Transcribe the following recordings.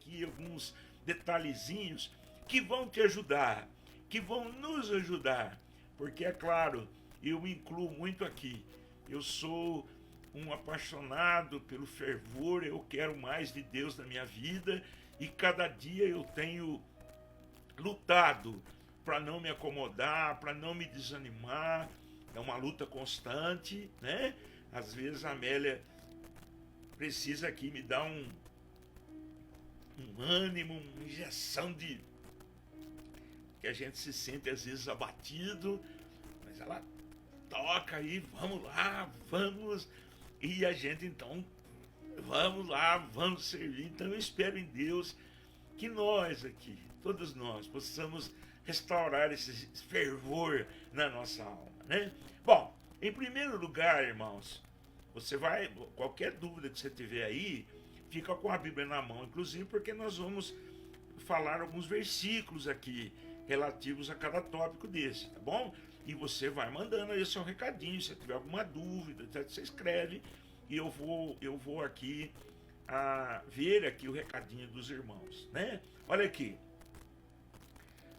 aqui alguns detalhezinhos que vão te ajudar, que vão nos ajudar, porque é claro, eu me incluo muito aqui. Eu sou um apaixonado pelo fervor, eu quero mais de Deus na minha vida e cada dia eu tenho lutado para não me acomodar, para não me desanimar. É uma luta constante, né? Às vezes a Amélia precisa aqui me dar um ânimo, uma injeção de que a gente se sente às vezes abatido, mas ela toca aí, vamos lá, vamos, e a gente então, vamos lá, vamos servir. Então eu espero em Deus que nós aqui, todos nós, possamos restaurar esse fervor na nossa alma, né? Bom, em primeiro lugar, irmãos, você vai, qualquer dúvida que você tiver aí, fica com a Bíblia na mão, inclusive porque nós vamos falar alguns versículos aqui relativos a cada tópico desse, tá bom? E você vai mandando aí o seu recadinho, se tiver alguma dúvida, você escreve e eu vou aqui ver aqui o recadinho dos irmãos, né? Olha aqui.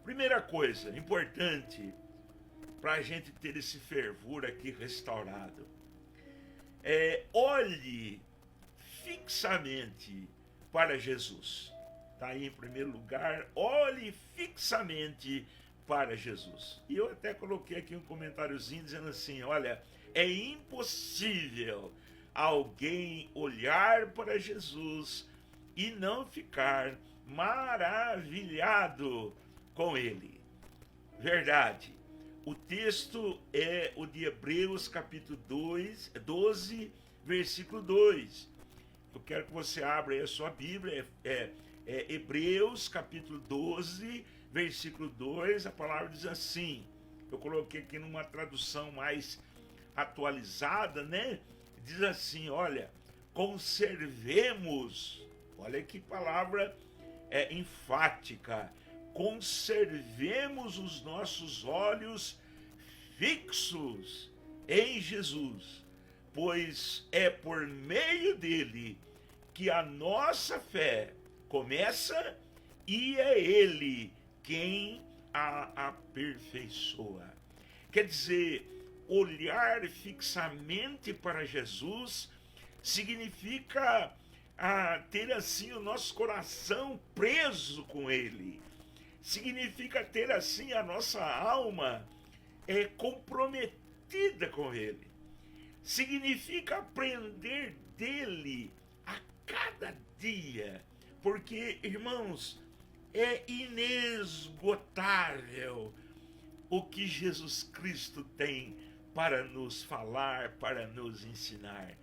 Primeira coisa importante para a gente ter esse fervor aqui restaurado olhe fixamente para Jesus. Está aí em primeiro lugar, olhe fixamente para Jesus. E eu até coloquei aqui um comentáriozinho dizendo assim, olha, é impossível alguém olhar para Jesus e não ficar maravilhado com ele. Verdade. O texto é o de Hebreus capítulo 12, versículo 2. Eu quero que você abra aí a sua Bíblia, Hebreus capítulo 12, versículo 2, a palavra diz assim, eu coloquei aqui numa tradução mais atualizada, né? Diz assim, olha, conservemos, olha que palavra enfática, conservemos os nossos olhos fixos em Jesus, pois é por meio dele que a nossa fé começa e é ele quem a aperfeiçoa. Quer dizer, olhar fixamente para Jesus significa ter assim o nosso coração preso com ele. Significa ter assim a nossa alma comprometida com ele. Significa aprender dele a cada dia. Porque, irmãos, é inesgotável o que Jesus Cristo tem para nos falar, para nos ensinar.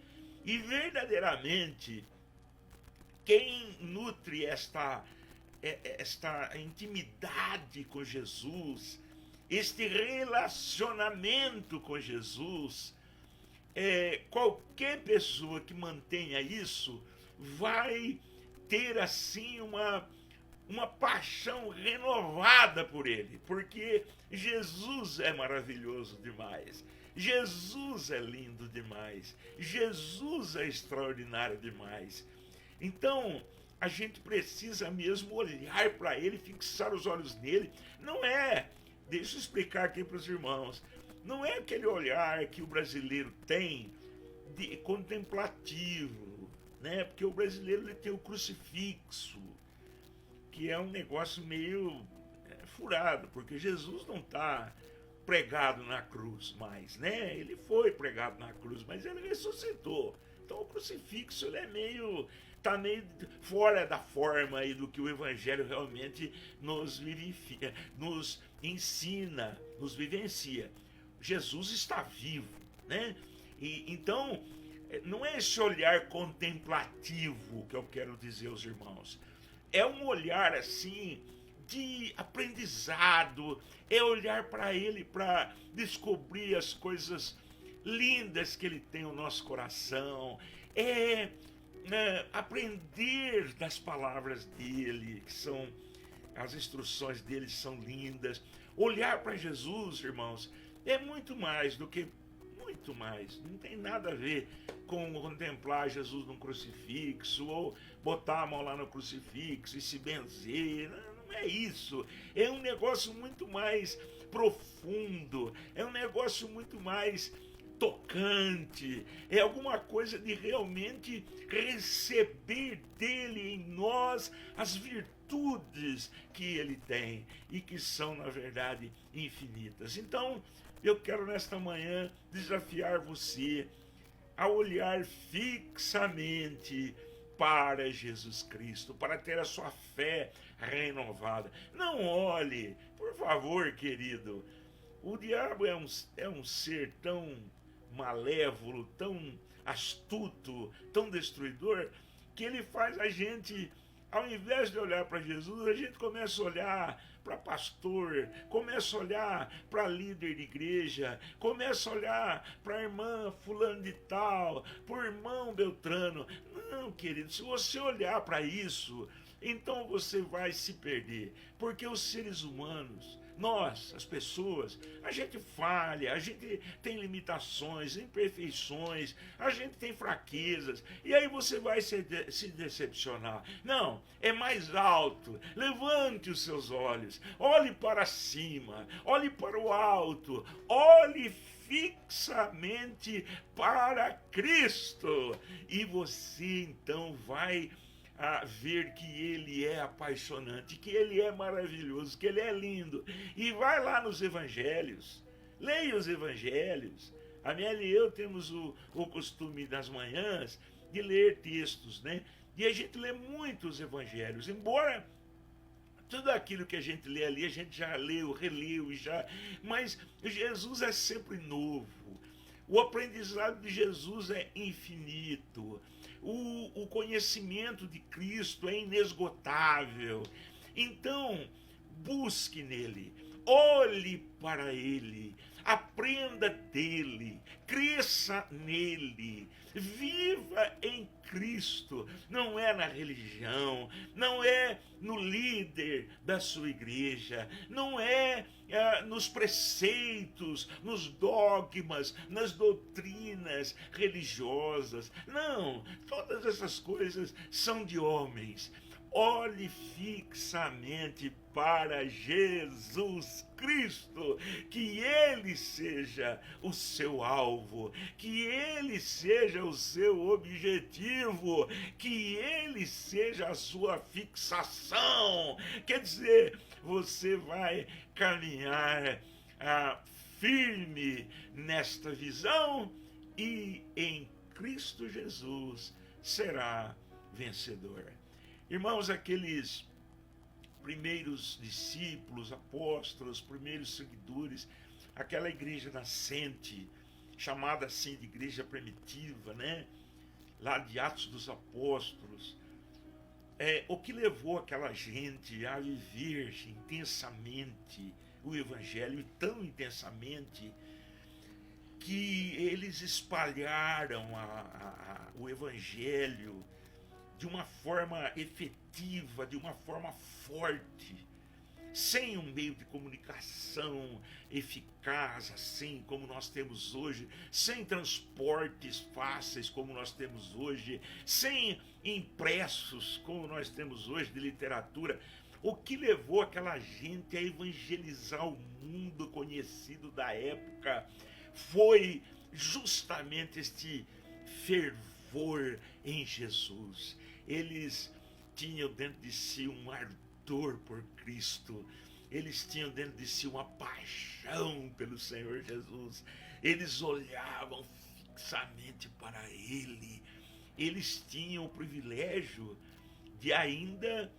E verdadeiramente, quem nutre esta intimidade com Jesus, este relacionamento com Jesus, qualquer pessoa que mantenha isso vai ter assim uma paixão renovada por ele, porque Jesus é maravilhoso demais, Jesus é lindo demais, Jesus é extraordinário demais. Então a gente precisa mesmo olhar para ele, fixar os olhos nele. Não deixa eu explicar aqui para os irmãos, não é aquele olhar que o brasileiro tem de contemplativo, né? Porque o brasileiro ele tem o crucifixo, que é um negócio meio furado, porque Jesus não está pregado na cruz mais, né? Ele foi pregado na cruz, mas ele ressuscitou. Então o crucifixo ele está meio fora da forma aí do que o evangelho realmente nos vivifica, nos ensina, nos vivencia. Jesus está vivo, né? E então não é esse olhar contemplativo que eu quero dizer aos irmãos. É um olhar assim de aprendizado, é olhar para ele para descobrir as coisas lindas que ele tem no nosso coração, aprender das palavras dele, que são, as instruções dele são lindas. Olhar para Jesus, irmãos, é muito mais do que muito mais. Não tem nada a ver com contemplar Jesus num crucifixo ou botar a mão lá no crucifixo e se benzer. Não é isso. É um negócio muito mais profundo. É um negócio muito mais tocante, é alguma coisa de realmente receber dele em nós as virtudes que ele tem e que são, na verdade, infinitas. Então, eu quero nesta manhã desafiar você a olhar fixamente para Jesus Cristo, para ter a sua fé renovada. Não olhe, por favor, querido, o diabo é um ser tão malévolo, tão astuto, tão destruidor, que ele faz a gente, ao invés de olhar para Jesus, a gente começa a olhar para pastor, começa a olhar para líder de igreja, começa a olhar para a irmã fulano de tal, para o irmão Beltrano. Não, querido, se você olhar para isso, então você vai se perder, porque os seres humanos, nós, as pessoas, a gente falha, a gente tem limitações, imperfeições, a gente tem fraquezas, e aí você vai se decepcionar. Não, é mais alto, levante os seus olhos, olhe para cima, olhe para o alto, olhe fixamente para Cristo, e você então vai a ver que ele é apaixonante, que ele é maravilhoso, que ele é lindo. E vai lá nos evangelhos, leia os evangelhos. A Miele e eu temos o costume das manhãs de ler textos, né? E a gente lê muito os evangelhos, embora tudo aquilo que a gente lê ali, a gente já leu, releu, mas Jesus é sempre novo. O aprendizado de Jesus é infinito. O conhecimento de Cristo é inesgotável. Então, busque nele, olhe para ele, aprenda dele, cresça nele, viva em Cristo. Não é na religião, não é no líder da sua igreja, não é nos preceitos, nos dogmas, nas doutrinas religiosas. Não, todas essas coisas são de homens. Olhe fixamente para Jesus Cristo, que ele seja o seu alvo, que ele seja o seu objetivo, que ele seja a sua fixação. Quer dizer, você vai caminhar firme nesta visão e em Cristo Jesus será vencedor. Irmãos, aqueles primeiros discípulos, apóstolos, primeiros seguidores, aquela igreja nascente, chamada assim de igreja primitiva, né? Lá de Atos dos Apóstolos, o que levou aquela gente a viver intensamente o Evangelho, e tão intensamente, que eles espalharam o Evangelho de uma forma efetiva, de uma forma forte, sem um meio de comunicação eficaz, assim como nós temos hoje, sem transportes fáceis como nós temos hoje, sem impressos como nós temos hoje de literatura. O que levou aquela gente a evangelizar o mundo conhecido da época foi justamente este fervor em Jesus. Eles tinham dentro de si um ardor por Cristo, eles tinham dentro de si uma paixão pelo Senhor Jesus, eles olhavam fixamente para Ele, eles tinham o privilégio de ainda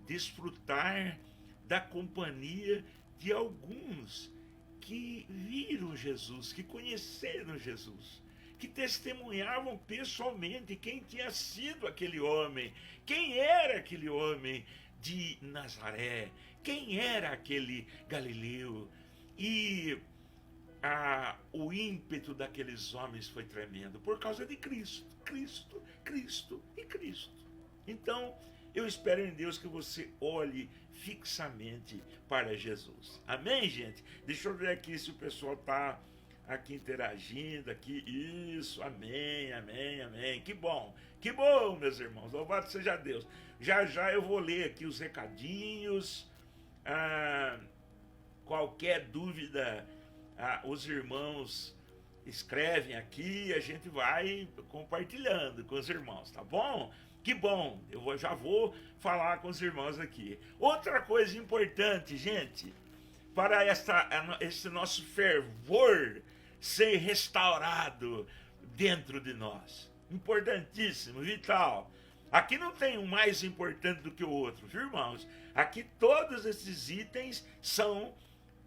desfrutar da companhia de alguns que viram Jesus, que conheceram Jesus, que testemunhavam pessoalmente quem tinha sido aquele homem, quem era aquele homem de Nazaré, quem era aquele Galileu. E o ímpeto daqueles homens foi tremendo, por causa de Cristo, Cristo, Cristo e Cristo. Então, eu espero em Deus que você olhe fixamente para Jesus. Amém, gente? Deixa eu ver aqui se o pessoal está aqui interagindo, aqui, isso, amém, amém, amém, que bom, meus irmãos, louvado seja Deus. Já já eu vou ler aqui os recadinhos, qualquer dúvida, os irmãos escrevem aqui, a gente vai compartilhando com os irmãos, tá bom? Que bom, já vou falar com os irmãos aqui. Outra coisa importante, gente, para esse nosso fervor ser restaurado dentro de nós. Importantíssimo, vital. Aqui não tem um mais importante do que o outro, viu, irmãos? Aqui todos esses itens são,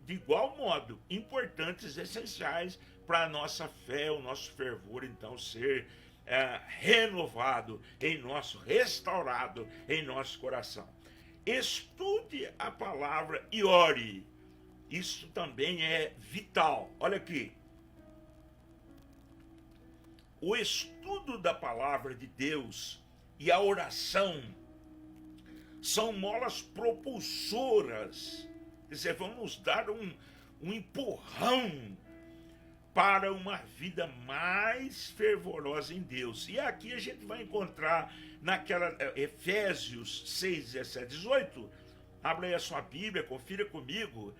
de igual modo, importantes, essenciais para a nossa fé, o nosso fervor, então, ser renovado em nosso, restaurado em nosso coração. Estude a palavra e ore. Isso também é vital. Olha aqui. O estudo da palavra de Deus e a oração são molas propulsoras. Quer dizer, vão nos dar um empurrão para uma vida mais fervorosa em Deus. E aqui a gente vai encontrar naquela Efésios 6, 17, 18. Abra aí a sua Bíblia, confira comigo.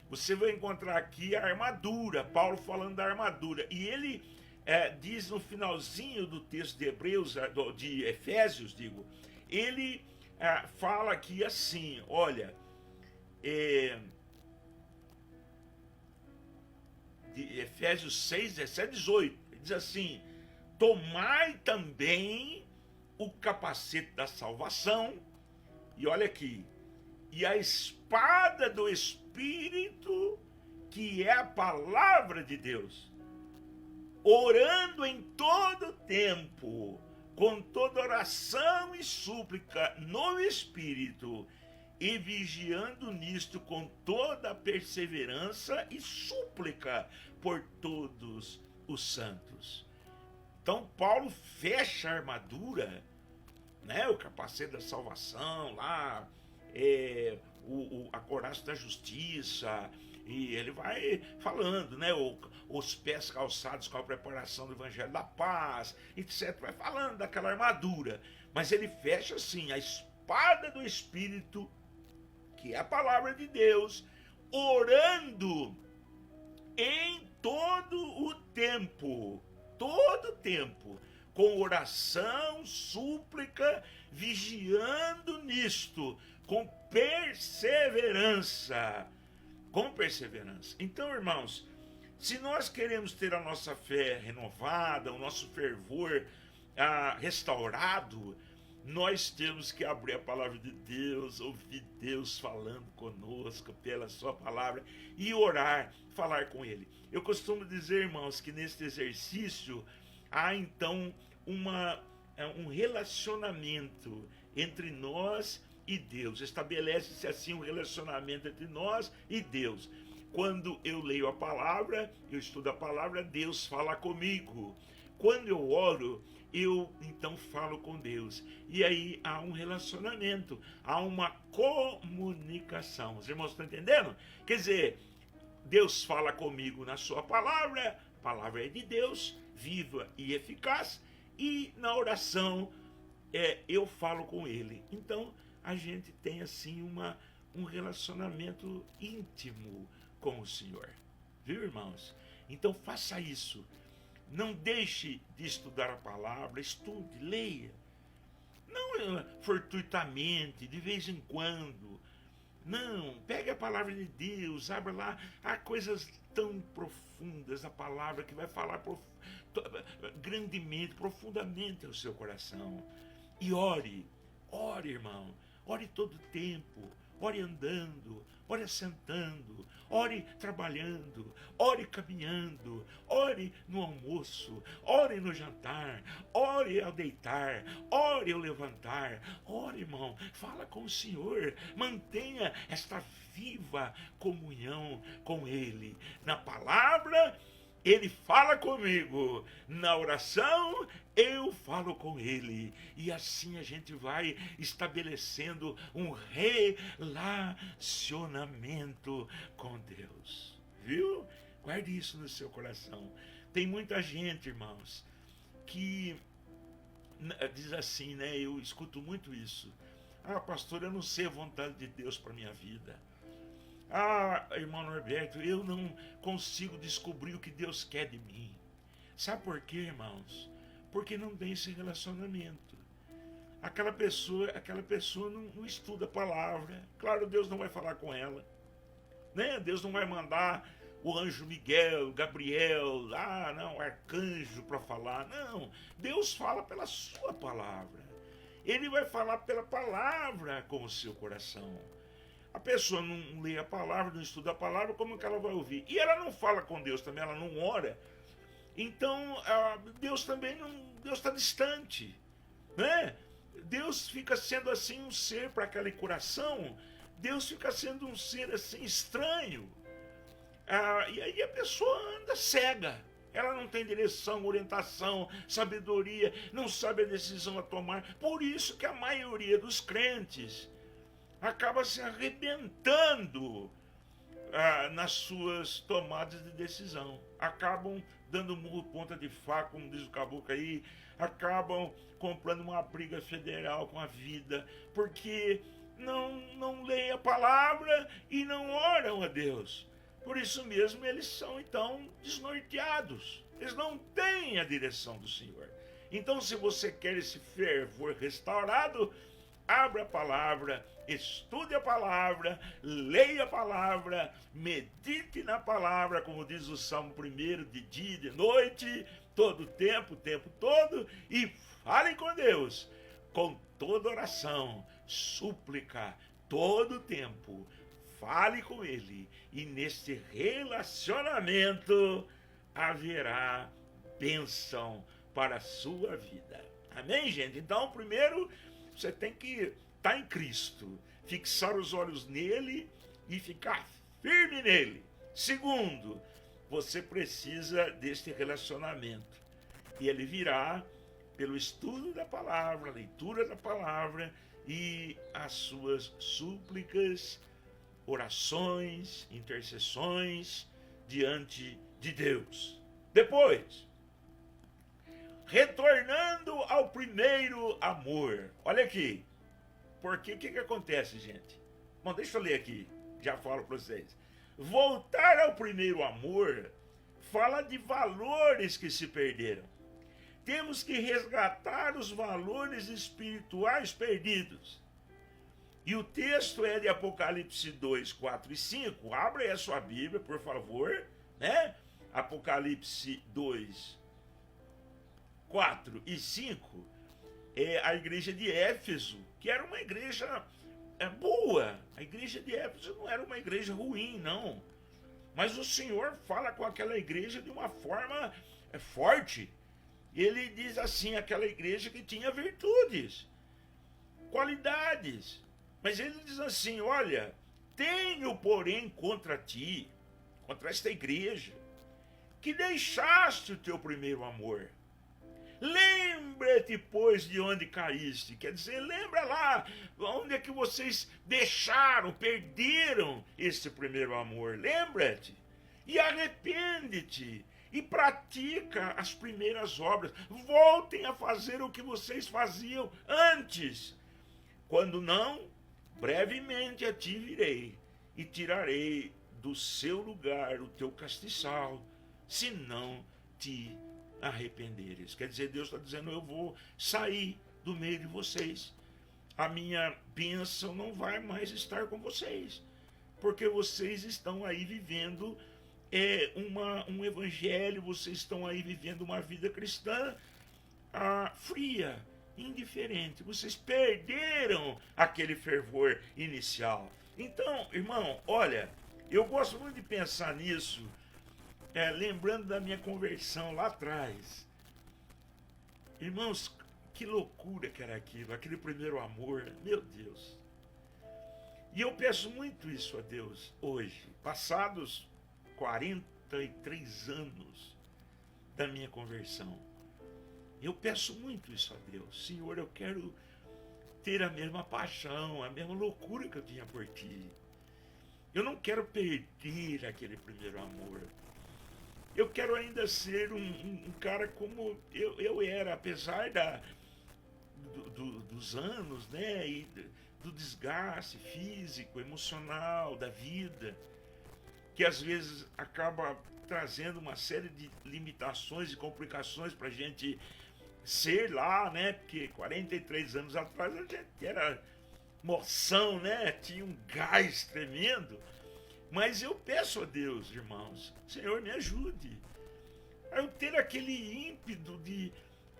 Você vai encontrar aqui a armadura, Paulo falando da armadura. E ele diz no finalzinho do texto de de Efésios, ele fala aqui assim, olha, de Efésios 6, 17, 18, ele diz assim, tomai também o capacete da salvação, e olha aqui, e a espada do Espírito, que é a palavra de Deus, orando em todo tempo, com toda oração e súplica no Espírito, e vigiando nisto com toda a perseverança e súplica por todos os santos. Então Paulo fecha a armadura, né, o capacete da salvação, lá, a couraça da justiça, e ele vai falando, né, os pés calçados com a preparação do evangelho da paz, etc. Vai falando daquela armadura, mas ele fecha assim, a espada do Espírito, que é a palavra de Deus, orando em todo o tempo, com oração, súplica, vigiando nisto, com perseverança. Então, irmãos, se nós queremos ter a nossa fé renovada, o nosso fervor restaurado, nós temos que abrir a palavra de Deus, ouvir Deus falando conosco pela sua palavra e orar, falar com Ele. Eu costumo dizer, irmãos, que neste exercício há então um relacionamento entre nós e Deus. Estabelece-se assim um relacionamento entre nós e Deus. Quando eu leio a palavra, eu estudo a palavra, Deus fala comigo. Quando eu oro, eu então falo com Deus. E aí há um relacionamento, há uma comunicação. Os irmãos estão entendendo? Quer dizer, Deus fala comigo na sua palavra, a palavra é de Deus, viva e eficaz, e na oração eu falo com Ele. Então a gente tem assim um relacionamento íntimo com o Senhor. Viu, irmãos? Então faça isso. Não deixe de estudar a palavra, estude, leia. Não fortuitamente, de vez em quando. Não, pegue a palavra de Deus, abra lá. Há coisas tão profundas da palavra que vai falar grandemente, profundamente ao seu coração. E ore, irmão, ore todo o tempo. Ore andando, ore assentando, ore trabalhando, ore caminhando, ore no almoço, ore no jantar, ore ao deitar, ore ao levantar. Ore, irmão, fala com o Senhor, mantenha esta viva comunhão com Ele. Na palavra, Ele fala comigo, na oração eu falo com Ele, e assim a gente vai estabelecendo um relacionamento com Deus, viu? Guarde isso no seu coração. Tem muita gente, irmãos, que diz assim, né? Eu escuto muito isso. Ah, pastor, eu não sei a vontade de Deus para minha vida. Ah, irmão Norberto, eu não consigo descobrir o que Deus quer de mim. Sabe por quê, irmãos? Porque não tem esse relacionamento. Aquela pessoa não estuda a palavra. Claro, Deus não vai falar com ela, né? Deus não vai mandar o anjo Miguel, Gabriel, o arcanjo para falar. Não, Deus fala pela sua palavra. Ele vai falar pela palavra com o seu coração. A pessoa não lê a palavra, não estuda a palavra, como que ela vai ouvir? E ela não fala com Deus também, ela não ora. Então, Deus também não, Deus está distante, né? Deus fica sendo assim um ser para aquele coração, Deus fica sendo um ser assim estranho. E aí a pessoa anda cega, ela não tem direção, orientação, sabedoria, não sabe a decisão a tomar. Por isso que a maioria dos crentes acaba se arrebentando nas suas tomadas de decisão. Acabam dando murro ponta de faca, como diz o caboclo aí, acabam comprando uma briga federal com a vida, porque não leem a palavra e não oram a Deus. Por isso mesmo eles são então desnorteados, eles não têm a direção do Senhor. Então, se você quer esse fervor restaurado, abra a palavra, estude a palavra, leia a palavra, medite na palavra, como diz o Salmo 1, de dia e de noite, todo o tempo todo, e fale com Deus, com toda oração, súplica, todo o tempo. Fale com Ele, e neste relacionamento haverá bênção para a sua vida. Amém, gente? Então, primeiro, você tem que estar em Cristo, fixar os olhos nele e ficar firme nele. Segundo, você precisa deste relacionamento, e ele virá pelo estudo da palavra, leitura da palavra e as suas súplicas, orações, intercessões diante de Deus. Depois, retornando ao primeiro amor. Olha aqui. Porque o que acontece, gente? Bom, deixa eu ler aqui. Já falo para vocês. Voltar ao primeiro amor fala de valores que se perderam. Temos que resgatar os valores espirituais perdidos. E o texto é de Apocalipse 2, 4 e 5. Abra aí a sua Bíblia, por favor, né? Apocalipse 2, 4 e 5 é a igreja de Éfeso, que era uma igreja boa. A igreja de Éfeso não era uma igreja ruim, não. Mas o Senhor fala com aquela igreja de uma forma forte. Ele diz assim, aquela igreja que tinha virtudes, qualidades. Mas ele diz assim, olha, tenho porém contra ti, contra esta igreja, que deixaste o teu primeiro amor. Lembra-te, pois, de onde caíste. Quer dizer, lembra lá, onde é que vocês deixaram, perderam esse primeiro amor. Lembra-te e arrepende-te e pratica as primeiras obras. Voltem a fazer o que vocês faziam antes. Quando não, brevemente a ti virei e tirarei do seu lugar o teu castiçal, se não te arrependeres. Quer dizer, Deus está dizendo, eu vou sair do meio de vocês. A minha bênção não vai mais estar com vocês, porque vocês estão aí vivendo um evangelho, vocês estão aí vivendo uma vida cristã fria, indiferente. Vocês perderam aquele fervor inicial. Então, irmão, olha, eu gosto muito de pensar nisso, lembrando da minha conversão lá atrás. Irmãos, que loucura que era aquilo, aquele primeiro amor, meu Deus. E eu peço muito isso a Deus hoje, passados 43 anos da minha conversão. Eu peço muito isso a Deus. Senhor, eu quero ter a mesma paixão, a mesma loucura que eu tinha por ti. Eu não quero perder aquele primeiro amor. eu quero ainda ser um cara como eu era, apesar dos anos, né? E do desgaste físico, emocional, da vida, que às vezes acaba trazendo uma série de limitações e complicações para a gente ser lá, né? Porque 43 anos atrás a gente era moção, né? Tinha um gás tremendo. Mas eu peço a Deus, irmãos, Senhor, me ajude a eu ter aquele ímpeto de...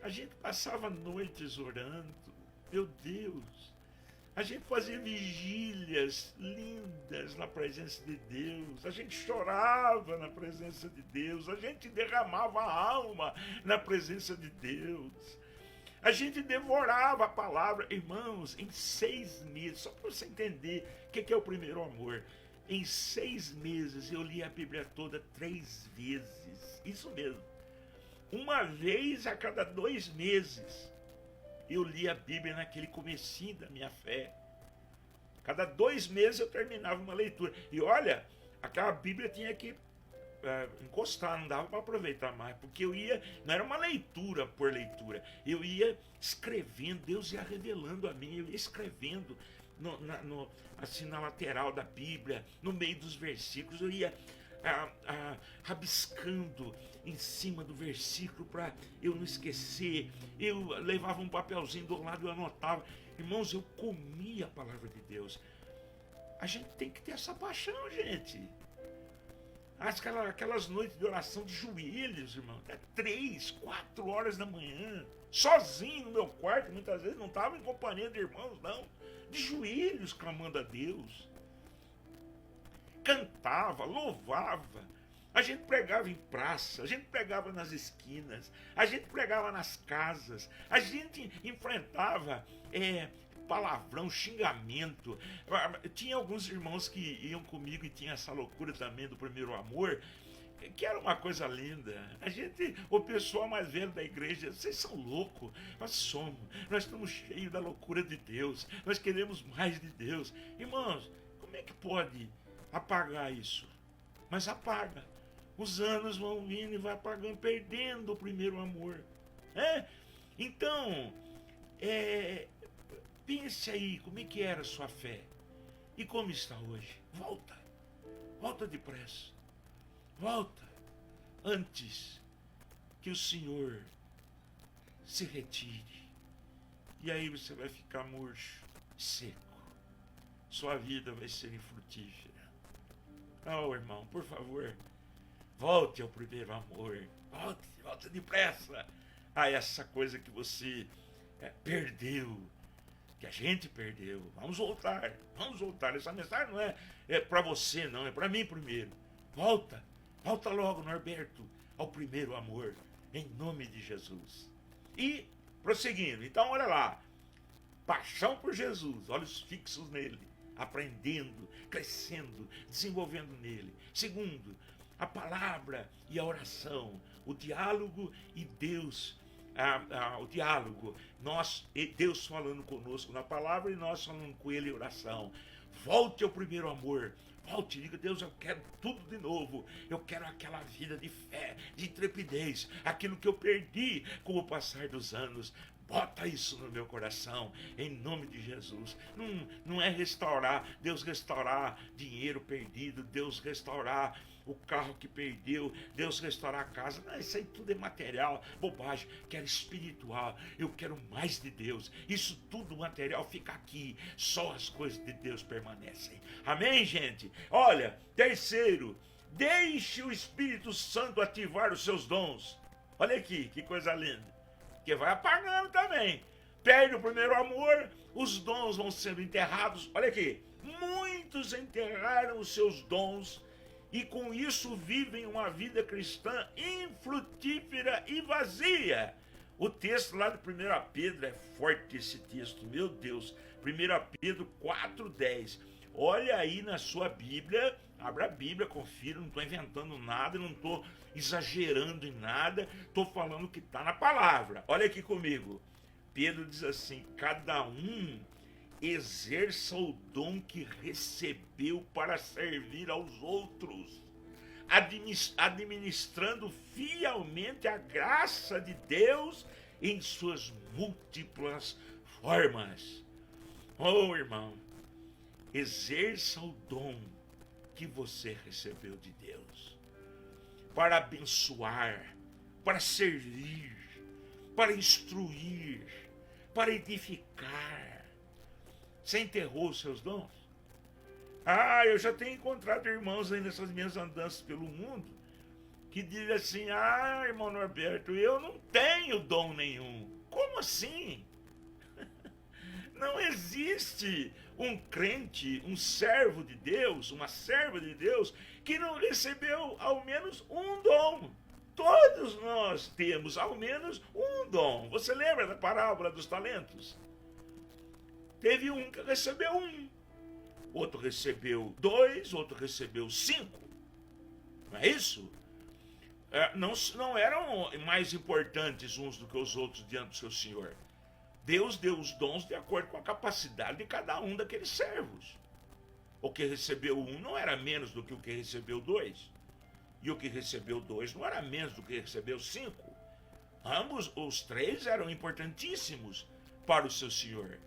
A gente passava noites orando, meu Deus. A gente fazia vigílias lindas na presença de Deus. A gente chorava na presença de Deus. A gente derramava a alma na presença de Deus. A gente devorava a palavra. Irmãos, em 6 meses, só para você entender o que é o primeiro amor. Em 6 meses eu li a Bíblia toda 3 vezes. Isso mesmo. Uma vez a cada 2 meses. Eu li a Bíblia naquele comecinho da minha fé. Cada 2 meses eu terminava uma leitura. E olha, aquela Bíblia tinha que encostar, não dava para aproveitar mais. Porque eu ia, não era uma leitura por leitura. Eu ia escrevendo, Deus ia revelando a mim, eu ia escrevendo assim na lateral da Bíblia, no meio dos versículos, eu ia rabiscando em cima do versículo para eu não esquecer. Eu levava um papelzinho do lado e anotava. Irmãos, eu comia a palavra de Deus. A gente tem que ter essa paixão, gente. Aquelas noites de oração de joelhos, irmão, até 3, 4 horas da manhã, sozinho no meu quarto, muitas vezes não estava em companhia de irmãos, não, de joelhos clamando a Deus. Cantava, louvava, a gente pregava em praça, a gente pregava nas esquinas, a gente pregava nas casas, a gente enfrentava palavrão, xingamento. Tinha alguns irmãos que iam comigo e tinha essa loucura também do primeiro amor, que era uma coisa linda. O pessoal mais velho da igreja, vocês são loucos, nós estamos cheios da loucura de Deus, nós queremos mais de Deus. Irmãos, como é que pode apagar isso? Mas apaga. Os anos vão vindo e vai apagando, perdendo o primeiro amor. Então, pense aí, como é que era a sua fé? E como está hoje? Volta depressa. Volta antes que o Senhor se retire. E aí você vai ficar murcho, seco. Sua vida vai ser infrutífera. Oh, irmão, por favor, volte ao primeiro amor. Volte depressa a essa coisa que você perdeu, que a gente perdeu. Vamos voltar. Essa mensagem não é para você, não, é para mim primeiro. Volta logo, Norberto, ao primeiro amor, em nome de Jesus. E, prosseguindo, então olha lá, paixão por Jesus, olhos fixos nele, aprendendo, crescendo, desenvolvendo nele. Segundo, a palavra e a oração, o diálogo e Deus, o diálogo, Deus falando conosco na palavra e nós falando com ele em oração. Volte ao primeiro amor. Volte, diga: Deus, eu quero tudo de novo. Eu quero aquela vida de fé, de intrepidez, aquilo que eu perdi com o passar dos anos. Bota isso no meu coração, em nome de Jesus. Não é Deus restaurar dinheiro perdido, Deus restaurar o carro que perdeu, Deus restaurar a casa. Não, isso aí tudo é material, bobagem. Quero espiritual, eu quero mais de Deus. Isso tudo material fica aqui, só as coisas de Deus permanecem. Amém, gente? Olha, terceiro, deixe o Espírito Santo ativar os seus dons. Olha aqui, que coisa linda. Porque vai apagando também. Perde o primeiro amor, os dons vão sendo enterrados. Olha aqui, muitos enterraram os seus dons e com isso vivem uma vida cristã infrutífera e vazia. O texto lá de 1 Pedro, é forte esse texto, meu Deus. 1 Pedro 4,10. Olha aí na sua Bíblia, abra a Bíblia, confira, não estou inventando nada, não estou exagerando em nada, estou falando o que está na palavra. Olha aqui comigo. Pedro diz assim: cada um exerça o dom que recebeu para servir aos outros. administrando fielmente a graça de Deus em suas múltiplas formas. Oh, irmão, exerça o dom que você recebeu de Deus para abençoar, para servir, para instruir, para edificar. Você enterrou os seus dons? Eu já tenho encontrado irmãos aí nessas minhas andanças pelo mundo que dizem assim: irmão Norberto, eu não tenho dom nenhum. Como assim? Não existe um crente, um servo de Deus, uma serva de Deus, que não recebeu ao menos um dom. Todos nós temos ao menos um dom. Você lembra da parábola dos talentos? Teve um que recebeu um, outro recebeu 2, outro recebeu 5. Não é isso? Não eram mais importantes uns do que os outros diante do seu Senhor. Deus deu os dons de acordo com a capacidade de cada um daqueles servos. O que recebeu um não era menos do que o que recebeu 2. E o que recebeu 2 não era menos do que recebeu 5. Ambos, os 3, eram importantíssimos para o seu Senhor.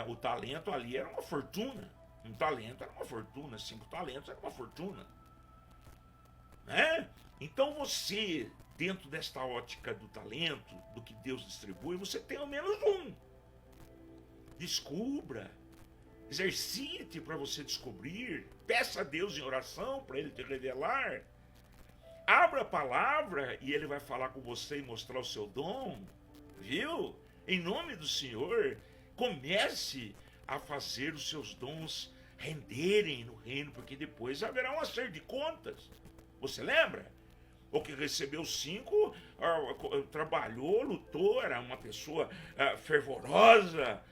O talento ali era uma fortuna. Um talento era uma fortuna. 5 talentos era uma fortuna. Né? Então você, dentro desta ótica do talento, do que Deus distribui, você tem ao menos um. Descubra. Exercite para você descobrir. Peça a Deus em oração para Ele te revelar. Abra a palavra e Ele vai falar com você e mostrar o seu dom. Viu? Em nome do Senhor, comece a fazer os seus dons renderem no reino, porque depois haverá um acerto de contas. Você lembra? O que recebeu 5, trabalhou, lutou, era uma pessoa fervorosa,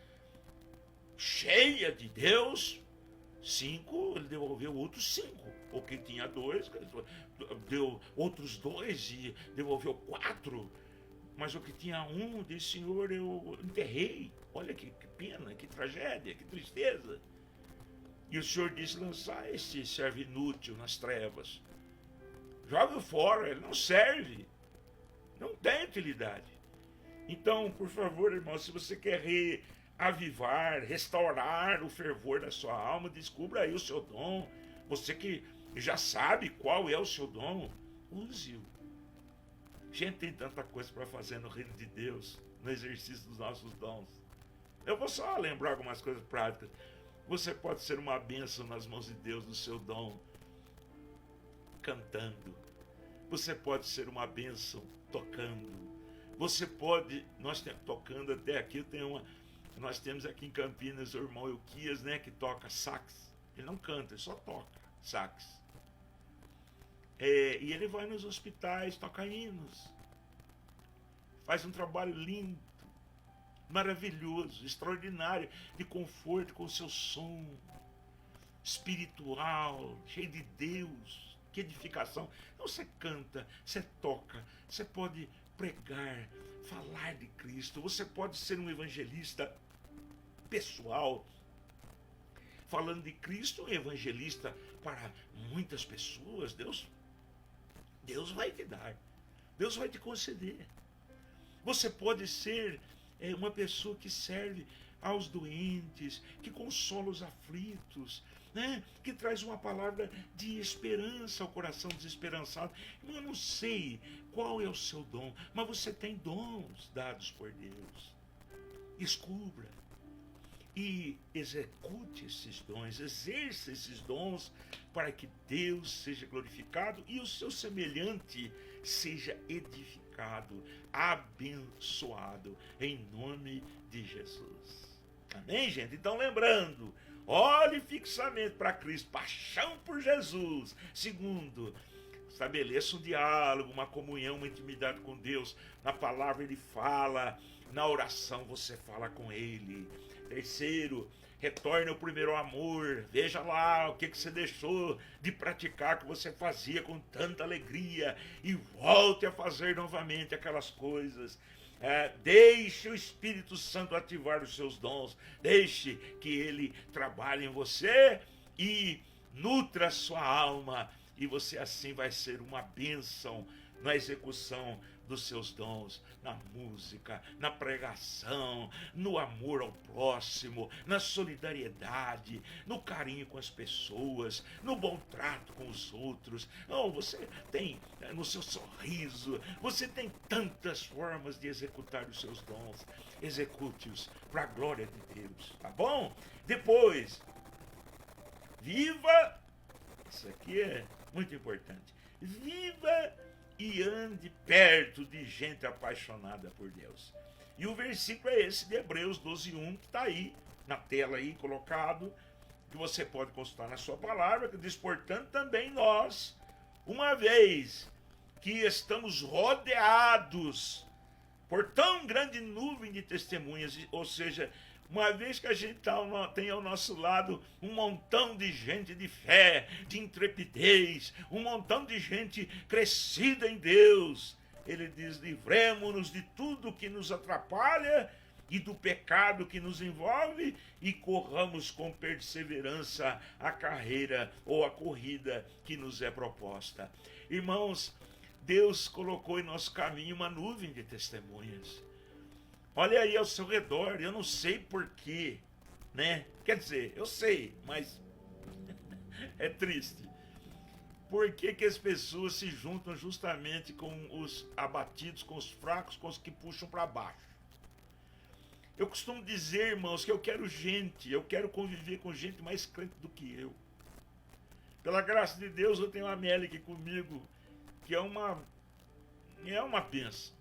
cheia de Deus. 5, ele devolveu outros 5. O que tinha 2, deu outros 2 e devolveu 4. Mas o que tinha 1, disse: Senhor, eu enterrei. Olha que pena, que tragédia, que tristeza. E o Senhor disse: lançar esse servo inútil nas trevas. Joga fora, ele não serve. Não tem utilidade. Então, por favor, irmão, se você quer reavivar, restaurar o fervor da sua alma, descubra aí o seu dom. Você que já sabe qual é o seu dom, use-o. Gente, tem tanta coisa para fazer no reino de Deus, no exercício dos nossos dons. Eu vou só lembrar algumas coisas práticas. Você pode ser uma bênção nas mãos de Deus no seu dom, cantando. Você pode ser uma bênção tocando. Você pode, tocando até aqui, nós temos aqui em Campinas o irmão Euquias, né, que toca sax. Ele não canta, ele só toca sax. E ele vai nos hospitais, toca hinos. Faz um trabalho lindo, maravilhoso, extraordinário, de conforto com o seu som espiritual, cheio de Deus. Que edificação. Então você canta, você toca, você pode pregar, falar de Cristo, você pode ser um evangelista pessoal, falando de Cristo, um evangelista para muitas pessoas. Deus vai te dar, Deus vai te conceder. Você pode ser uma pessoa que serve aos doentes, que consola os aflitos, né? Que traz uma palavra de esperança ao coração desesperançado. Eu não sei qual é o seu dom, mas você tem dons dados por Deus. Descubra e execute esses dons, exerça esses dons para que Deus seja glorificado e o seu semelhante seja edificado, abençoado, em nome de Jesus. Amém, gente? Então, lembrando, olhe fixamente para Cristo, paixão por Jesus. Segundo, estabeleça um diálogo, uma comunhão, uma intimidade com Deus. Na palavra Ele fala, na oração você fala com Ele. Terceiro, retorne ao primeiro amor. Veja lá o que você deixou de praticar, que você fazia com tanta alegria, e volte a fazer novamente aquelas coisas. Deixe o Espírito Santo ativar os seus dons. Deixe que Ele trabalhe em você e nutra a sua alma e você assim vai ser uma bênção na execução dos seus dons, na música, na pregação, no amor ao próximo, na solidariedade, no carinho com as pessoas, no bom trato com os outros. Oh, você tem no seu sorriso, você tem tantas formas de executar os seus dons. Execute-os para a glória de Deus, tá bom? Depois, viva, isso aqui é muito importante, viva e ande perto de gente apaixonada por Deus. E o versículo é esse de Hebreus 12:1, que está aí na tela aí colocado, que você pode consultar na sua palavra, que diz: portanto também nós, uma vez que estamos rodeados por tão grande nuvem de testemunhas, ou seja, uma vez que a gente tem ao nosso lado um montão de gente de fé, de intrepidez, um montão de gente crescida em Deus, ele diz: livremo-nos de tudo que nos atrapalha e do pecado que nos envolve e corramos com perseverança a carreira ou a corrida que nos é proposta. Irmãos, Deus colocou em nosso caminho uma nuvem de testemunhas. Olha aí ao seu redor, eu não sei porquê, né? Quer dizer, eu sei, mas é triste. Por que as pessoas se juntam justamente com os abatidos, com os fracos, com os que puxam para baixo? Eu costumo dizer, irmãos, que eu quero conviver com gente mais crente do que eu. Pela graça de Deus, eu tenho a Amélia aqui comigo, que é uma bênção.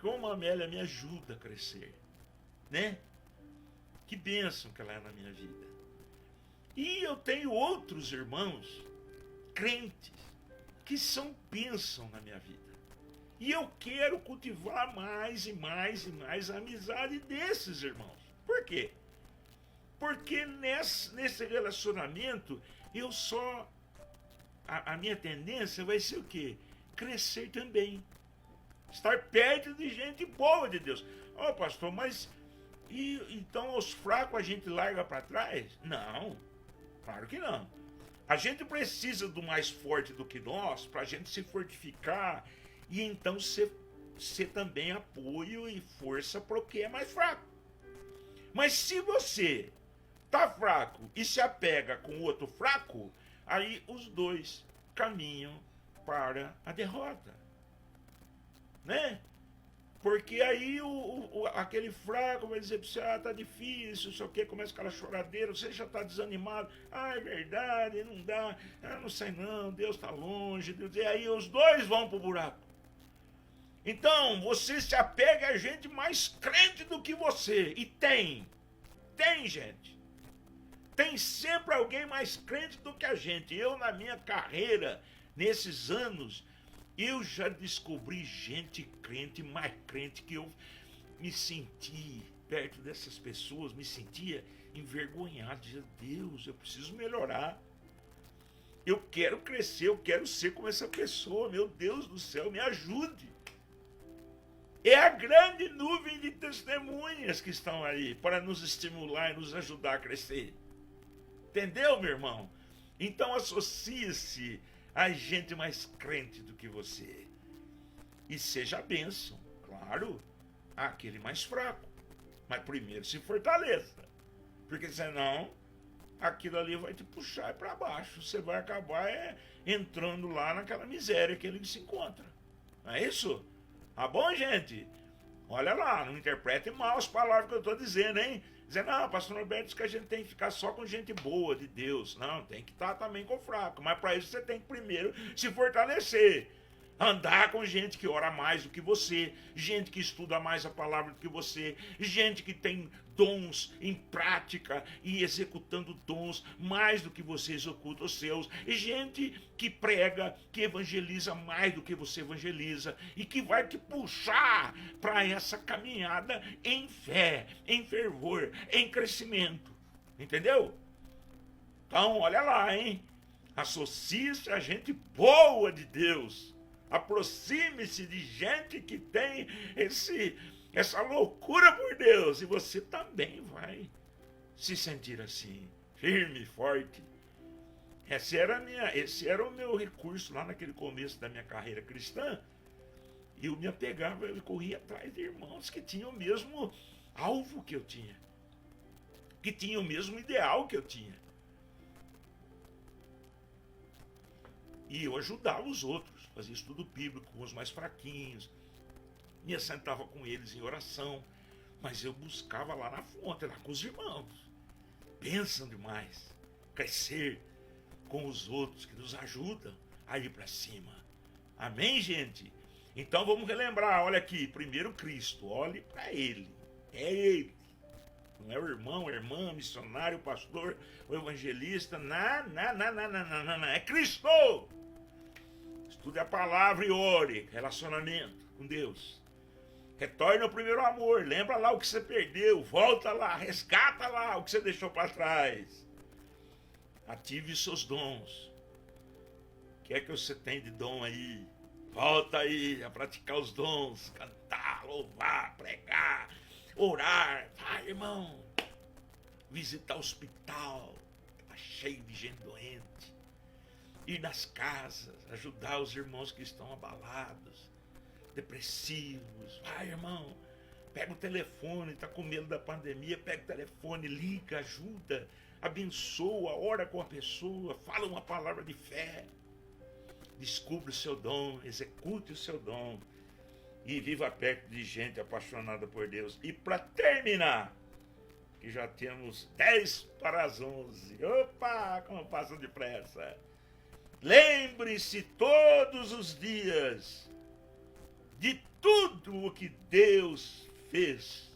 Como a Amélia me ajuda a crescer, né? Que bênção que ela é na minha vida. E eu tenho outros irmãos crentes que são bênção na minha vida. E eu quero cultivar mais e mais e mais a amizade desses irmãos. Por quê? Porque nesse relacionamento, a minha tendência vai ser o quê? Crescer também. Estar perto de gente boa de Deus. Ó, pastor, mas então os fracos a gente larga para trás? Não, claro que não. A gente precisa do mais forte do que nós para a gente se fortificar e então ser também apoio e força para o que é mais fraco. Mas se você tá fraco e se apega com o outro fraco, aí os dois caminham para a derrota. Né? Porque aí aquele fraco vai dizer para você: tá difícil, sei o que, começa aquela choradeira, você já tá desanimado, é verdade, não dá, não sei não, Deus tá longe, Deus... e aí os dois vão pro buraco. Então, você se apega a gente mais crente do que você, e tem gente, tem sempre alguém mais crente do que a gente. Eu, na minha carreira, nesses anos, eu já descobri gente crente, mais crente, que eu me senti perto dessas pessoas, me sentia envergonhado. Dizia: Deus, eu preciso melhorar. Eu quero crescer, eu quero ser como essa pessoa. Meu Deus do céu, me ajude. É a grande nuvem de testemunhas que estão aí para nos estimular e nos ajudar a crescer. Entendeu, meu irmão? Então associe-se a gente mais crente do que você. E seja bênção, claro, àquele mais fraco. Mas primeiro se fortaleça. Porque senão, aquilo ali vai te puxar para baixo. Você vai acabar entrando lá naquela miséria que ele se encontra. Não é isso? Tá bom, gente? Olha lá, não interprete mal as palavras que eu estou dizendo, hein? Dizendo: pastor Norberto diz que a gente tem que ficar só com gente boa de Deus. Não, tem que estar também com fraco. Mas para isso você tem que primeiro se fortalecer. Andar com gente que ora mais do que você, gente que estuda mais a palavra do que você, gente que tem dons em prática e executando dons mais do que você executa os seus, e gente que prega, que evangeliza mais do que você evangeliza e que vai te puxar para essa caminhada em fé, em fervor, em crescimento. Entendeu? Então, olha lá, hein? Associe-se a gente boa de Deus. Aproxime-se de gente que tem essa loucura por Deus. E você também vai se sentir assim, firme, forte. Esse era o meu recurso lá naquele começo da minha carreira cristã. E eu me apegava, eu corria atrás de irmãos que tinham o mesmo alvo que eu tinha, que tinham o mesmo ideal que eu tinha. E eu ajudava os outros, fazia estudo bíblico com os mais fraquinhos, me assentava com eles em oração, mas eu buscava lá na fonte, lá com os irmãos. Pensam demais, crescer com os outros que nos ajudam a ir para cima. Amém, gente? Então vamos relembrar, olha aqui, primeiro Cristo, olhe para Ele, é Ele. Não é o irmão, a irmã, missionário, o pastor, o evangelista, não, é Cristo. Estude a palavra e ore, relacionamento com Deus. Retorne ao primeiro amor, lembra lá o que você perdeu, volta lá, resgata lá o que você deixou para trás. Ative seus dons. O que é que você tem de dom aí? Volta aí a praticar os dons, cantar, louvar, pregar, orar. Vai, irmão, visitar o hospital, tá cheio de gente doente. Ir nas casas, ajudar os irmãos que estão abalados, depressivos. Vai, irmão, pega o telefone, está com medo da pandemia, pega o telefone, liga, ajuda, abençoa, ora com a pessoa, fala uma palavra de fé. Descubra o seu dom, execute o seu dom e viva perto de gente apaixonada por Deus. E para terminar, que já temos 10 para as 11. Opa, como passa depressa. Lembre-se todos os dias de tudo o que Deus fez.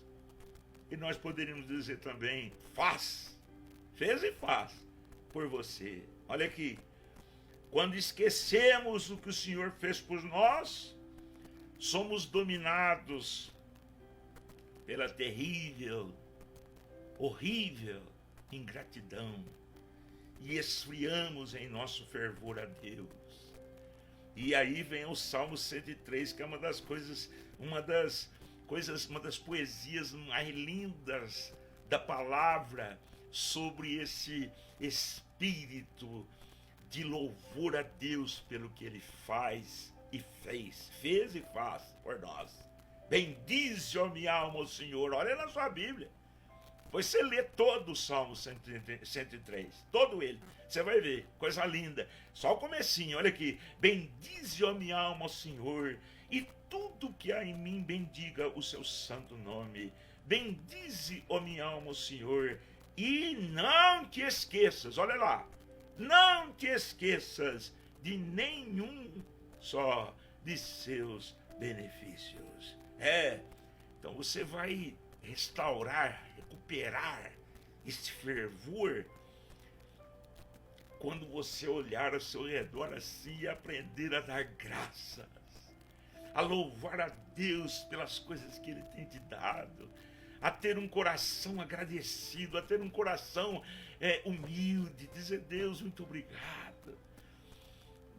E nós poderíamos dizer também, fez e faz por você. Olha aqui. Quando esquecemos o que o Senhor fez por nós, somos dominados pela terrível, horrível ingratidão e esfriamos em nosso fervor a Deus. E aí vem o Salmo 103, que é uma das poesias mais lindas da palavra sobre esse espírito de louvor a Deus pelo que Ele fez e faz por nós. Bendize, ó minha alma, o Senhor. Olha na sua Bíblia. Pois você lê todo o Salmo 103, todo ele. Você vai ver, coisa linda. Só o comecinho, olha aqui. Bendize, ó minha alma, o Senhor, e tudo que há em mim bendiga o seu santo nome. Bendize, ó minha alma, o Senhor, e não te esqueças, olha lá. Não te esqueças de nenhum só de seus benefícios. Então você vai restaurar, recuperar esse fervor quando você olhar ao seu redor assim e aprender a dar graças, a louvar a Deus pelas coisas que Ele tem te dado, a ter um coração agradecido, a ter um coração humilde, dizer: Deus, muito obrigado.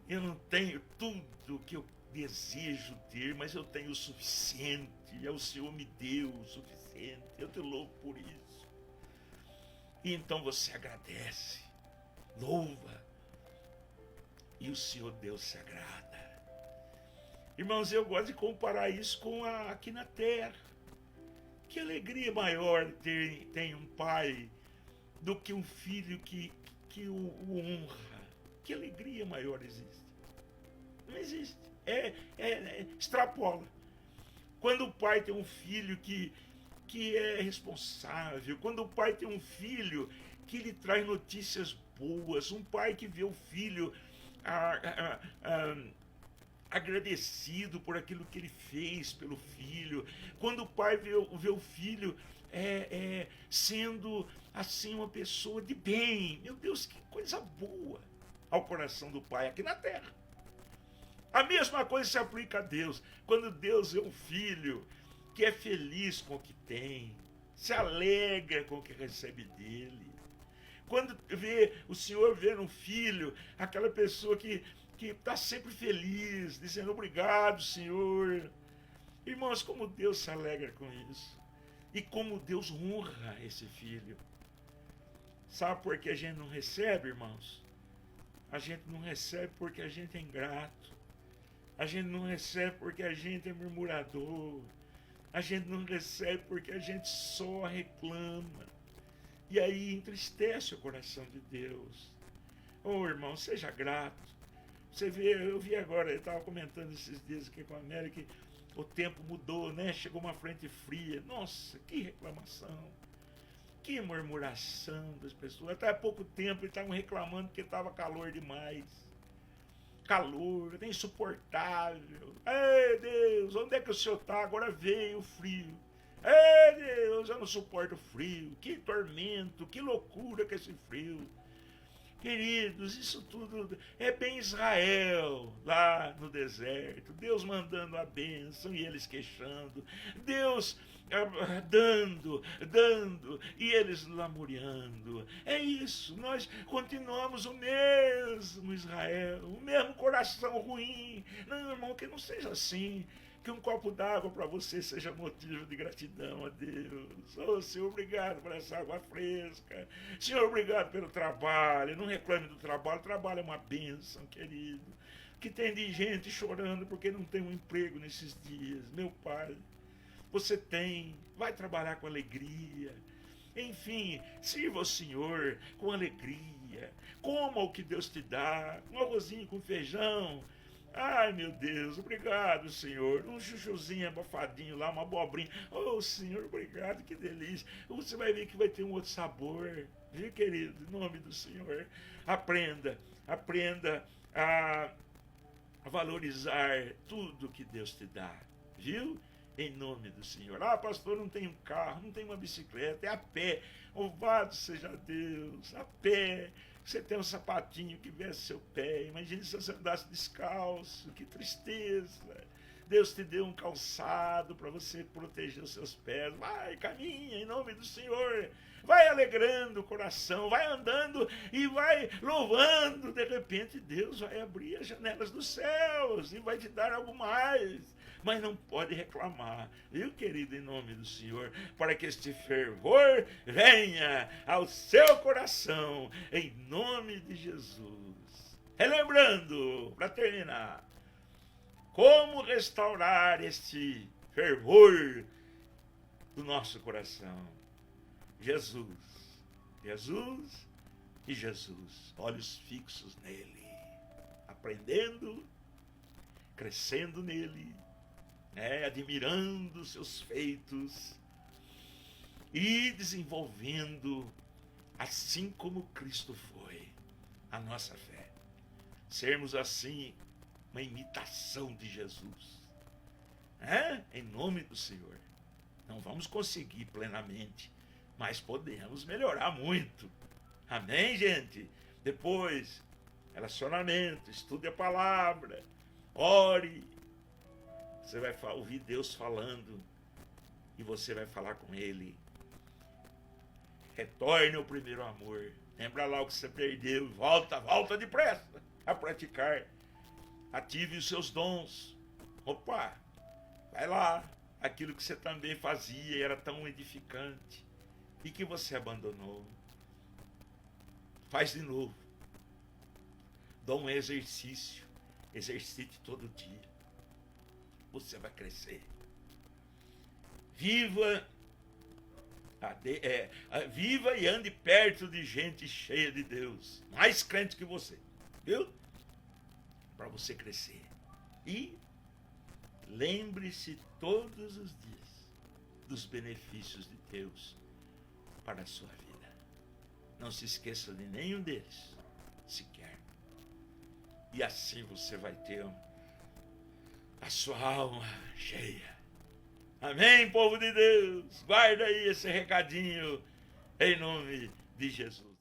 Eu não tenho tudo que eu desejo ter, mas eu tenho o suficiente, e o Senhor me deu o suficiente, eu te louvo por isso. E então você agradece, louva, e o Senhor Deus se agrada. Irmãos, eu gosto de comparar isso com aqui na terra. Que alegria maior tem um pai do que um filho que o honra. Que alegria maior existe? Não existe. Extrapola. Quando o pai tem um filho que é responsável, quando o pai tem um filho que lhe traz notícias boas, um pai que vê o filho agradecido por aquilo que ele fez pelo filho, quando o pai vê o filho sendo assim uma pessoa de bem, meu Deus, que coisa boa ao coração do pai aqui na terra. A mesma coisa se aplica a Deus. Quando Deus vê um filho que é feliz com o que tem, se alegra com o que recebe dele, quando o Senhor vê no filho aquela pessoa que está sempre feliz, dizendo: obrigado, Senhor. Irmãos, como Deus se alegra com isso. E como Deus honra esse filho. Sabe por que a gente não recebe, irmãos? A gente não recebe porque a gente é ingrato. A gente não recebe porque a gente é murmurador. A gente não recebe porque a gente só reclama. E aí entristece o coração de Deus. Ô irmão, seja grato. Você vê, eu vi agora, eu estava comentando esses dias aqui com a Amélia que o tempo mudou, né? Chegou uma frente fria. Nossa, que reclamação. Que murmuração das pessoas. Até há pouco tempo eles estavam reclamando porque estava calor demais. Calor, é insuportável. Ei Deus, onde é que o Senhor está? Agora veio o frio. Ei Deus, eu não suporto o frio. Que tormento, que loucura que esse frio. Queridos, isso tudo é bem Israel, lá no deserto. Deus mandando a bênção e eles queixando. Deus dando, e eles lamuriando. É isso, nós continuamos o mesmo Israel, o mesmo coração ruim. Não, irmão, que não seja assim. Que um copo d'água para você seja motivo de gratidão a Deus. Oh, Senhor, obrigado por essa água fresca. Senhor, obrigado pelo trabalho. Não reclame do trabalho. O trabalho é uma bênção, querido. Que tem de gente chorando porque não tem um emprego nesses dias. Meu Pai, você tem. Vai trabalhar com alegria. Enfim, sirva ao Senhor com alegria. Coma o que Deus te dá. Um arrozinho com feijão. Ai, meu Deus, obrigado, Senhor. Um chuchuzinho abafadinho lá, uma abobrinha. Oh, Senhor, obrigado, que delícia. Você vai ver que vai ter um outro sabor. Viu, querido? Em nome do Senhor. Aprenda a valorizar tudo que Deus te dá. Viu? Em nome do Senhor. Ah, pastor, não tem um carro, não tem uma bicicleta, é a pé. Louvado seja Deus, a pé. Você tem um sapatinho que veste seu pé. Imagine se você andasse descalço. Que tristeza. Deus te deu um calçado para você proteger os seus pés. Vai, caminha em nome do Senhor. Vai alegrando o coração. Vai andando e vai louvando. De repente Deus vai abrir as janelas dos céus e vai te dar algo mais. Mas não pode reclamar, viu, querido, em nome do Senhor, para que este fervor venha ao seu coração, em nome de Jesus. Relembrando, para terminar, como restaurar este fervor do nosso coração? Jesus, Jesus e Jesus, olhos fixos nele, aprendendo, crescendo nele, admirando seus feitos e desenvolvendo, assim como Cristo foi, a nossa fé. Sermos assim uma imitação de Jesus. Em nome do Senhor. Não vamos conseguir plenamente, mas podemos melhorar muito. Amém, gente? Depois, relacionamento, estude a palavra, ore. Você vai ouvir Deus falando e você vai falar com Ele. Retorne ao primeiro amor. Lembra lá o que você perdeu. Volta depressa a praticar. Ative os seus dons. Opa, vai lá. Aquilo que você também fazia e era tão edificante e que você abandonou. Faz de novo. Dá um exercício. Exercite todo dia. Você vai crescer. Viva e ande perto de gente cheia de Deus, mais crente que você, viu? Para você crescer. E lembre-se todos os dias dos benefícios de Deus para a sua vida. Não se esqueça de nenhum deles, sequer. E assim você vai ter a sua alma cheia. Amém, povo de Deus? Guarda aí esse recadinho em nome de Jesus.